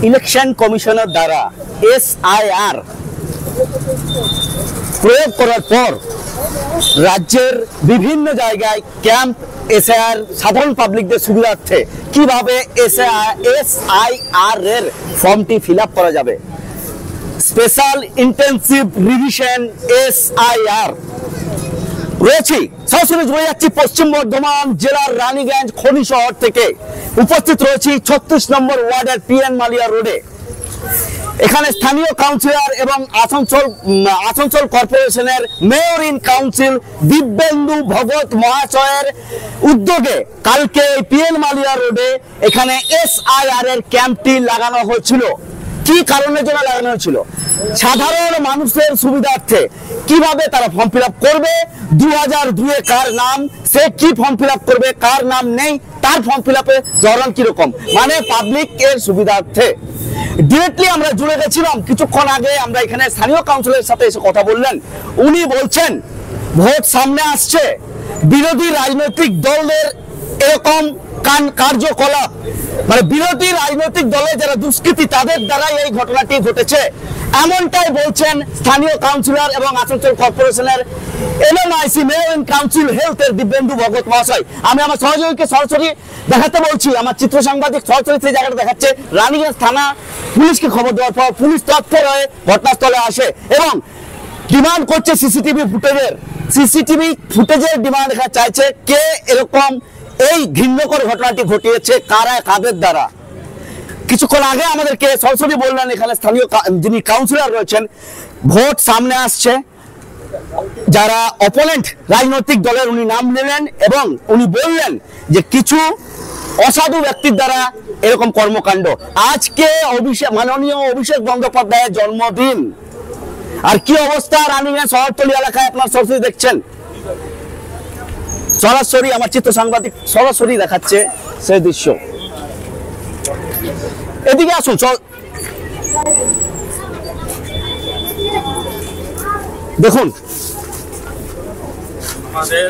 Election কমিশনের দ্বারা SIR প্রয়োগ করার পর রাজ্যের বিভিন্ন জায়গায় ক্যাম্প এসআইআর সাধারণ পাবলিকদের সুবিধার্থে কিভাবে এসআইআর এর ফর্মটি ফিল আপ করা যাবে, স্পেশাল ইন্টেন্সিভ রিভিশন এসআইআর রয়েছে। সরাসরি জুড়ে যাচ্ছি পশ্চিম বর্ধমান জেলার রানীগঞ্জ খনি শহর থেকে। উপস্থিত রয়েছি 36 নম্বর ওয়ার্ডের পিএন মালিয়া রোডে। এখানে স্থানীয় কাউন্সিলর এবং আসানসোল কর্পোরেশনের mayor in council Dibyendu Bhagat মহাশয়ের উদ্যোগে কালকে পিএন মালিয়া রোডে এখানে এসআইআর এর ক্যাম্পটি লাগানো হয়েছিল। কি কারণের জন্য লাগানো হয়েছিল? সাধারণ মানুষের সুবিধার্থে কিভাবে তারা ফর্ম ফিল আপ করবে, 2002-এ কার নাম, সে কি ফর্ম ফিল আপ করবে, কার নাম নেই তার ফর্ম ফিল আপের ধরন কিরকম, মানে পাবলিক এর সুবিধার্থে। ডিরেক্টলি আমরা জুড়ে গেছিলাম কিছুক্ষণ আগে। আমরা এখানে স্থানীয় কাউন্সিলরের সাথে এসে কথা বললেন। উনি বলছেন ভোট সামনে আসছে, বিরোধী রাজনৈতিক দলের এরকম কার্যকলাপ, মানে বিরোধী রাজনৈতিক দলের যারা দুষ্কৃতী তাদের দ্বারাই এই ঘটনাটি ঘটেছে, এমনটাই বলছেন স্থানীয় কাউন্সিলর এবং আসানসোল কর্পোরেশনের এমএমআইসি মেয়র ইন কাউন্সিল হেলথের দিব্যেন্দু ভগত মহাশয়। আমি আমার সহযোগীকে সরাসরি দেখাতে বলছি, আমার চিত্র সাংবাদিক সরাসরি সেই জায়গাটা দেখাচ্ছে। রানীগঞ্জ থানা পুলিশকে খবর দেওয়ার পর পুলিশ তৎপর হয়ে ঘটনাস্থলে আসে এবং ডিমান্ড করছে সিসিটিভি ফুটেজের ডিমান্ড দেখা চাইছে। কে এরকম এই ঘৃণ্যকর ঘটনাটি ঘটিয়েছে, কারা, কাদের দ্বারা। কিছুক্ষণ আগে আমাদেরকে সরাসরি বললেন এখানে স্থানীয় যিনি কাউন্সিলর রয়েছেন, ভোট সামনে আসছে, যারা অপোনেন্ট রাজনৈতিক দলের উনি নাম নিলেন এবং উনি বললেন যে কিছু অসাধু ব্যক্তির দ্বারা এরকম কর্মকাণ্ড। আজকে মাননীয় অভিষেক বন্দ্যোপাধ্যায়ের জন্মদিন, আর কি অবস্থা রানীগঞ্জ শহরতলি এলাকায় আপনার সরাসরি দেখছেন। সরাসরি আমার চিত্র সাংবাদিক সরাসরি দেখাচ্ছে সেই দৃশ্য। এদিকে আসুন, দেখুন আমাদের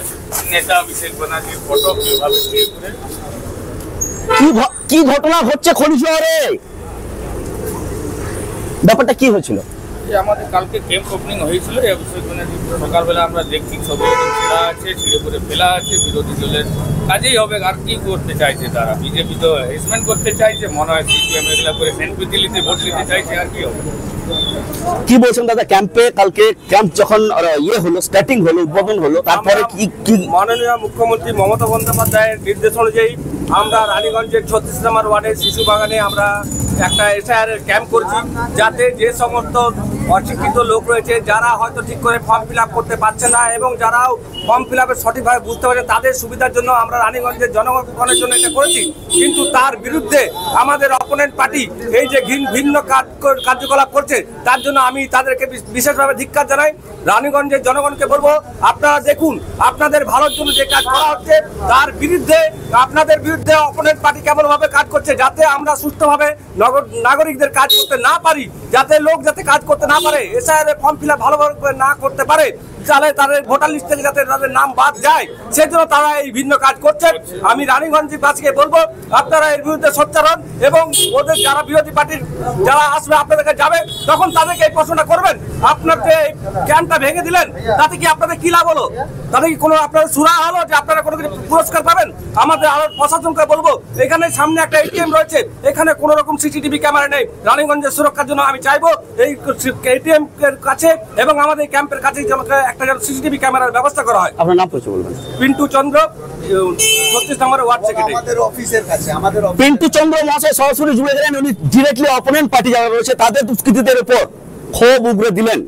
নেতা অভিষেক ব্যানার্জির ফটো কিভাবে কি ঘটনা হচ্ছে খনি শহরে, ব্যাপারটা কি হয়েছিল? আমাদের কালকে ক্যাম্প ওপেনিং হয়েছিল। অভিষেক ব্যানার্জি সকালবেলা আমরা দেখছি ছবি ফেলা আছে, ছিঁড়ে করে ফেলা আছে। বিরোধী দলের কাজেই হবে, আর কি করতে চাইছে তারা? বিজেপি তো হেসমেন্ট করতে চাইছে, মনে হয় সিপিএম এগুলা করে সেন্ট্রিতে ভোট নিতে চাইছে, আর কি হবে। কি বলছেন দাদা, ক্যাম্পে কালকে ক্যাম্প যখন হলো, স্টার্টিং হলো, উদ্বোধন হলো, তারপরে কি মাননীয় মুখ্যমন্ত্রী মমতা বন্দ্যোপাধ্যায়ের নির্দেশ অনুযায়ী আমরা রানীগঞ্জের 36 নম্বর ওয়ার্ডের শিশু বাগানে আমরা একটা এসআইআর এর ক্যাম্প করছি, যাতে যে সমস্ত অশিক্ষিত লোক রয়েছে যারা হয়তো ঠিক করে ফর্ম ফিল আপ করতে পারছে না এবং যারাও ফর্ম ফিল আপের সঠিকভাবে বুঝতে পারছে তাদের সুবিধার জন্য আমরা রানীগঞ্জের জনগণের জন্য এটা করেছি। কিন্তু তার বিরুদ্ধে আমাদের অপোনেন্ট পার্টি এই যে ভিন্ন কার্যকলাপ করছে, তার জন্য আমি তাদেরকে বিশেষভাবে ধিক্কার জানাই। রানীগঞ্জের জনগণকে বলবো, আপনারা দেখুন আপনাদের ভালোর জন্য যে কাজ করা হচ্ছে তার বিরুদ্ধে, আপনাদের বিরুদ্ধে অপোনেন্ট পার্টি কেমনভাবে কাজ করছে, যাতে আমরা সুষ্ঠুভাবে নাগরিকদের কাজ করতে না পারি, যাতে লোক যাতে কাজ করতে না পারে, এসআইআর ফর্ম ফিল আপ ভালোভাবে না করতে পারে, তাহলে তাদের ভোটার লিস্ট থেকে যাতে তাদের নাম বাদ যায়, সেজন্য তারা এই ভিন্ন কাজ করছেন। আমি রানীগঞ্জবাসীকে বলবো, আপনারা এর বিরুদ্ধে সোচ্চার হন এবং ওদের যারা বিরোধী পার্টির যারা আসবে আপনাদেরকে যাবে, তখন তাদেরকে এই প্রশ্নটা করবেন, আপনার যে ক্যাম্পটা ভেঙে দিলেন তাতে কি আপনাদের কি লাভ হলো? তাতে কি কোনো আপনাদের সুরা হলো যে আপনারা কোনো কিছু পুরস্কার পাবেন? আমাদের আরো প্রশাসনকে বলবো, এখানে সামনে একটা এটিএম রয়েছে, এখানে কোনো রকম সিসিটিভি ক্যামেরা নেই। রানীগঞ্জের সুরক্ষার জন্য আমি চাইবো এই এটিএম এর কাছে এবং আমাদের ক্যাম্পের কাছে একটা সিসিটিভি ক্যামেরার ব্যবস্থা করা হয়। আপনার নাম পরিচয় বলবেন? পিন্টু চন্দ্র, 36 নম্বর ওয়ার্ড সেক্রেটারি। আমাদের অফিসের কাছে পিন্টু চন্দ্র মহাশয় সরাসরি জুড়ে গেলেন। উনি ডিরেক্টলি অপোনেন্ট পার্টি যারা রয়েছে তাদের দুষ্কৃতীদের উপর ক্ষোভ উগরে দিলেন।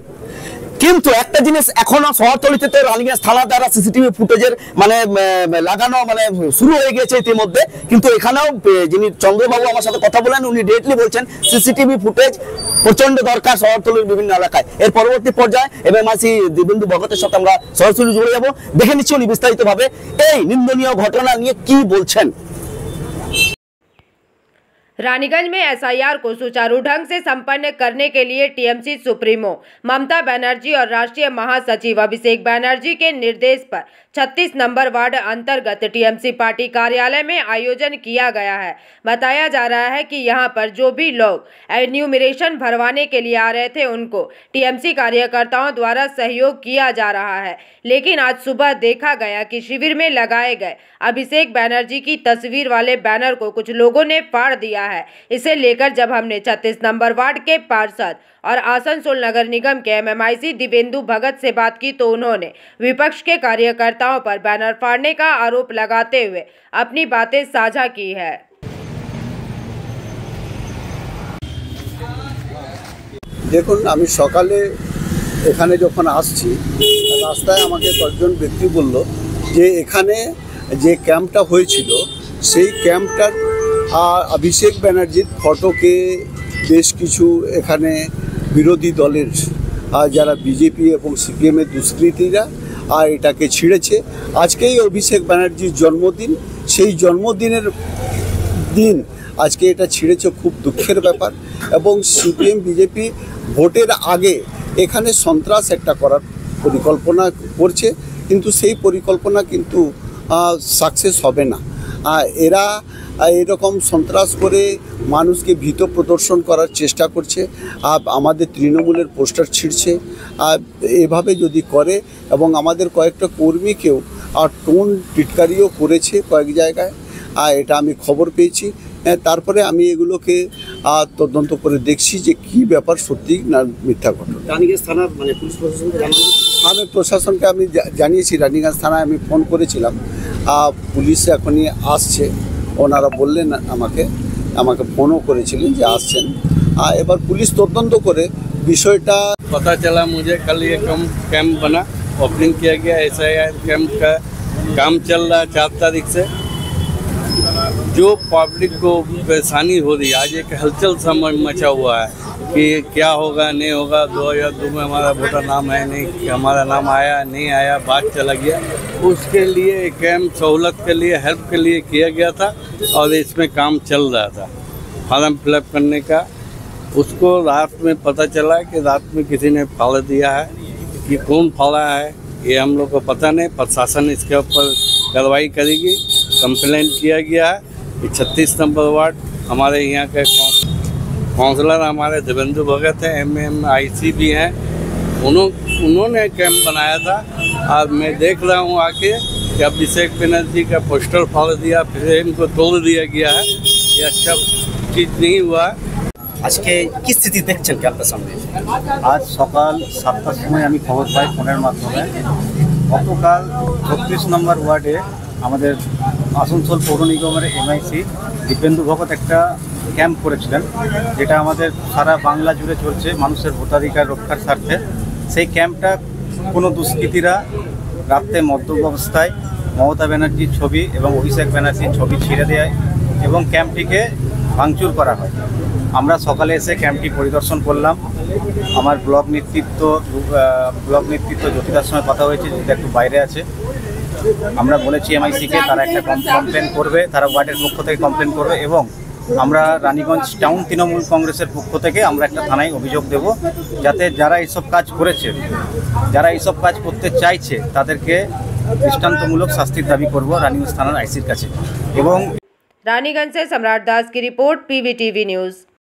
কিন্তু একটা জিনিস এখনো শহরতলিতে তো রানীগঞ্জ থানা দ্বারা সিসিটিভি ফুটেজের লাগানো শুরু হয়ে গেছে ইতিমধ্যে, কিন্তু এখানেও যিনি চন্দ্রবাবু আমার সাথে কথা বলেন উনি ডিরেক্টলি বলছেন সিসিটিভি ফুটেজ প্রচন্ড দরকার শহরতলির বিভিন্ন এলাকায়। এর পরবর্তী পর্যায়ে এমএমআইসি দিব্যেন্দু ভগতের সাথে আমরা সরাসরি জুড়ে যাবো, দেখে নিচ্ছি উনি বিস্তারিতভাবে এই নিন্দনীয় ঘটনা নিয়ে কি বলছেন। रानीगंज में एसआईआर को सुचारू ढंग से संपन्न करने के लिए टीएमसी सुप्रीमो ममता बनर्जी और राष्ट्रीय महासचिव अभिषेक बनर्जी के निर्देश पर 36 नंबर वार्ड अंतर्गत टीएमसी पार्टी कार्यालय में आयोजन किया गया है। बताया जा रहा है कि यहां पर जो भी लोग एन्यूमरेशन भरवाने के लिए आ रहे थे उनको टीएमसी कार्यकर्ताओं द्वारा सहयोग किया जा रहा है, लेकिन आज सुबह देखा गया कि शिविर में लगाए गए अभिषेक बनर्जी की तस्वीर वाले बैनर को कुछ लोगों ने फाड़ दिया है। इसे लेकर जब हमने 36 नंबर वार्ड के पार्षद और आसनसोल नगर निगम के एमएमआईसी दिवेंदु भगत से बात की तो उन्होंने विपक्ष के कार्यकर्ताओं पर बैनर फाड़ने का आरोप लगाते हुए अपनी बातें साझा की है। দেখুন, আমি সকালে এখানে যখন আসছি রাস্তায় আমাকে কয়েকজন ব্যক্তি বলল যে এখানে যে ক্যাম্পটা হয়েছিল সেই ক্যাম্পটার অভিষেক ব্যানার্জির ফটোকে বেশ কিছু এখানে বিরোধী দলের যারা বিজেপি এবং সিপিএমের দুষ্কৃতীরা এটাকে ছিঁড়েছে। আজকেই অভিষেক ব্যানার্জির জন্মদিন, সেই জন্মদিনের দিন আজকে এটা ছিঁড়েছে, খুব দুঃখের ব্যাপার। এবং সিপিএম বিজেপি ভোটের আগে এখানে সন্ত্রাস একটা করার পরিকল্পনা করছে, কিন্তু সেই পরিকল্পনা কিন্তু সাকসেস হবে না। এরা এরকম সন্ত্রাস করে মানুষকে ভীত প্রদর্শন করার চেষ্টা করছে, আমাদের তৃণমূলের পোস্টার ছিঁড়ছে। এভাবে যদি করে এবং আমাদের কয়েকটা কর্মীকেও টোন টিটকারিও করেছে কয়েক জায়গায়, এটা আমি খবর পেয়েছি। তারপরে আমি এগুলোকে তদন্ত করে দেখছি যে কি ব্যাপার, সত্যি না মিথ্যা ঘটনা। রানীগঞ্জ থানার পুলিশ প্রশাসনকে আমি প্রশাসনকে আমি জানিয়েছি, রানীগঞ্জ থানায় আমি ফোন করেছিলাম, পুলিশ এখনই আসছে। ওনারা বললেন আমাকে ফোনও করেছিলেন যে আসছেন। এবার পুলিশ তদন্ত করে বিষয়টা। पता चला मुझे कल ये कैंप बना, ओपनिंग किया गया। एसआईआर कैंप का काम चल रहा है 4 तारीख से। जो पब्लिक को परेशानी हो रही है, आज एक हलचल सा मचा हुआ है कि क्या होगा नहीं होगा। 2002 में हमारा वोटर नाम है नहीं, हमारा नाम आया नहीं आया, बात चला गया। उसके लिए कैंप सहूलत के लिए, हेल्प के लिए किया गया था और इसमें काम चल रहा था फॉर्म फिलअप करने का। उसको रात में पता चला कि रात में किसी ने फाड़ दिया है, कि कौन फाड़ा है ये हम लोग को पता नहीं। प्रशासन इसके ऊपर कार्रवाई करेगी। कंप्लेंट किया गया है कि 36 नंबर वार्ड हमारे यहाँ के काउंसलर हमारे दिवेंदु भगत हैं, एमएमआईसी भी हैं, उन्होंने कैंप बनाया था। और मैं देख रहा हूँ आके कि अभिषेक बनर्जी का पोस्टर फाड़ दिया, फिर इनको तोड़ दिया गया है। ये अच्छा चीज़ नहीं हुआ। আজকে কি স্থিতি দেখছেন ক্যাম্পের সামনে? আজ সকাল 7টার সময় আমি খবর পাই ফোনের মাধ্যমে। গতকাল 36 নম্বর ওয়ার্ডে আমাদের আসানসোল পৌর নিগমের এমআইসি দিবেন্দু ভগত একটা ক্যাম্প করেছিলেন, যেটা আমাদের সারা বাংলা জুড়ে চলছে মানুষের ভোটাধিকার রক্ষার স্বার্থে। সেই ক্যাম্পটা কোনো দুষ্কৃতীরা রাত্রে মদ্যপ অবস্থায় মমতা ব্যানার্জির ছবি এবং অভিষেক ব্যানার্জির ছবি ছিঁড়ে দেয় এবং ক্যাম্পটিকে ভাঙচুর করা হয়। আমরা সকালে এসে ক্যাম্পটি পরিদর্শন করলাম। আমার ব্লক নেতৃত্ব জ্যোতিদার সঙ্গে কথা হয়েছে, যেটা একটু বাইরে আছে। আমরা বলেছি এমআইসিকে তারা একটা কমপ্লেন করবে, তারা ওয়ার্ডের পক্ষ থেকে কমপ্লেন করবে এবং আমরা রানীগঞ্জ টাউন তৃণমূল কংগ্রেসের পক্ষ থেকে আমরা একটা থানায় অভিযোগ দেব, যাতে যারা এইসব কাজ করেছে, যারা এইসব কাজ করতে চাইছে তাদেরকে দৃষ্টান্তমূলক শাস্তির দাবি করব রানীগঞ্জ থানার আইসির কাছে। এবং रानीगंज से सम्राट दास की रिपोर्ट, पीवीटीवी न्यूज़।